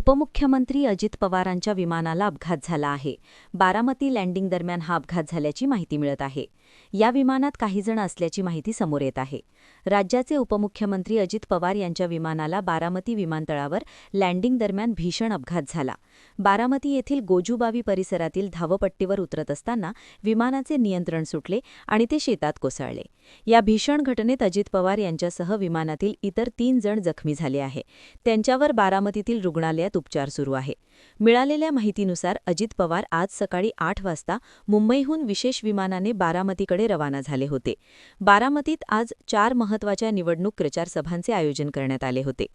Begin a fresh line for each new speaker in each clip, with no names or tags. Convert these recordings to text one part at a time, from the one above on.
उपमुख्यमंत्री अजित पवारांच्या विमानाला अपघात झाला आहे. बारामती लँडिंग दरम्यान हा अपघात झाल्याची माहिती मिळत आहे. या विमानात काही जण असल्याची माहिती समोर येत आहे. राज्याचे उपमुख्यमंत्री अजित पवार यांच्या विमानाला बारामती विमानतळावर लँडिंग दरम्यान भीषण अपघात झाला. बारामती येथील गोजूबावी परिसरातील धावपट्टीवर उतरत असताना विमानाचे नियंत्रण सुटले आणि ते शेतात कोसळले. या भीषण घटनेत अजित पवार यांच्यासह विमानातील इतर 3 जण जखमी झाले आहे. त्यांच्यावर बारामतीतील रुग्णालयात उपचार सुरू आहे. मिळालेल्या माहितीनुसार अजित पवार आज सकाळी 8 वाजता मुंबईहून विशेष विमानाने बारामतीकडे रवाना झाले होते. बारामतीत आज 4 महत्त्वाच्या निवडणूक प्रचार सभांचे आयोजन करण्यात आले होते.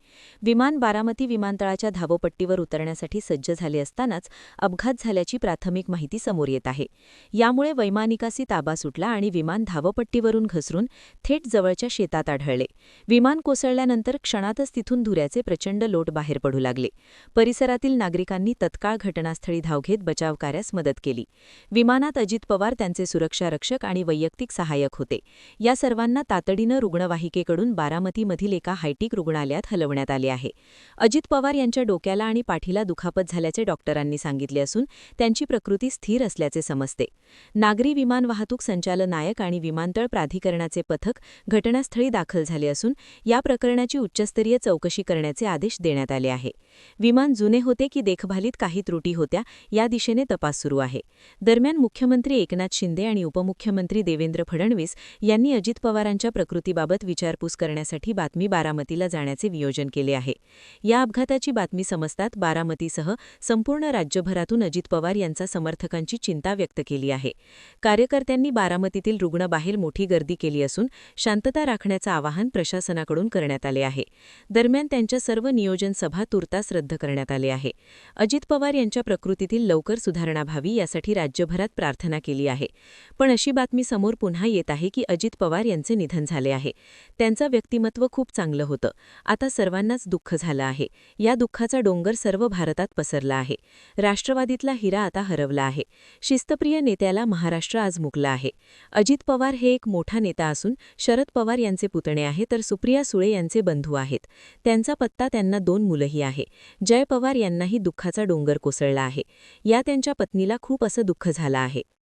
विमान बारामती विमानतळाच्या धावपट्टीवर उतरण्यासाठी सज्ज झाले असतानाच अपघात झाल्याची प्राथमिक माहिती समोर येत आहे. यामुळे वैमानिकासी ताबा सुटला आणि विमान धावपट्टीवरून घसरून थेट जवळच्या शेतात आढळले. विमान कोसळल्यानंतर क्षणातच तिथून धुऱ्याचे प्रचंड लोट बाहेर पडू लागले. परिसरातील नागरिकांनी तत्काळ घटनास्थळी धाव घेत बचावकार्यास मदत केली. विमानात अजित पवार, त्यांचे सुरक्षा रक्षक आणि वैयक्तिक सहाय्यक होते. या सर्वांना तातडीनं रुग्णवाहिकेकडून बारामतीमधील एका हायटेक रुग्णालयात हलवण्यात आले आहे. अजित पवार यांच्या डोक्याला आणि पाठीला दुखापत झाल्याचे डॉक्टरांनी सांगितले असून त्यांची प्रकृती स्थिर असल्याचे समजते. नागरी विमान वाहतूक संचालनालय आणि विमानतळ प्राधिकरणाचे पथक घटनास्थळी दाखल झाले असून या प्रकरणाची उच्चस्तरीय चौकशी करण्याचे आदेश देण्यात आले आहे. विमान जुने होते की देखभालीत काही त्रुटी होत्या या दिशेने तपास सुरू आहे. दरम्यान मुख्यमंत्री एकनाथ शिंदे आणि उपमुख्यमंत्री देवेंद्र फडणवीस यांनी अजित पवारांच्या प्रकृतीबाबत विचारपूस करण्यासाठी बारामतीला जाण्याचे नियोजन केले आहे. या अपघाताची बातमी समजतात बारामतीसह संपूर्ण राज्यभरातून अजित पवार यांच्या समर्थकांची चिंता व्यक्त केली आहे. कार्यकर्त्यांनी बारामतीतील रुग्णाबाहेर मोठी गर्दी केली असून शांतता राखण्याचं आवाहन प्रशासनाकडून करण्यात आले आहे. दरम्यान त्यांच्या सर्व नियोजन सभा तुर्तास रद्द करण्यात आले आहे. अजित पवार यांच्या प्रकृतीतील लवकर सुधारणा व्हावी यासाठी राज्यभरात प्रार्थना केली आहे. पण अशी बातमी समोर पुन्हा येत आहे की अजित पवार यांचे निधन झाले आहे. त्यांचं व्यक्तिमत्व खूप चांगलं होतं. आता सर्वांनाच दुःख झालं आहे. या दुःखाचा डोंगर सर्व भारतात पसरला आहे. राष्ट्रवादीतला हिरा आता हरवला आहे. शिस्तप्रिय नेत्याला महाराष्ट्र आज मुकला आहे. अजित पवार हे एक मोठा नेता असून शरद पवार यांचे पुतणे आहे तर सुप्रिया सुळे यांचे बंधू आहेत. त्यांचा पत्ता, त्यांना 2 मुलंही आहे. जय पवार यांनाही दुःखाचा डोंगर कोसळला आहे. या त्यांच्या पत्नीला खूप असं दुःख झालं आहे.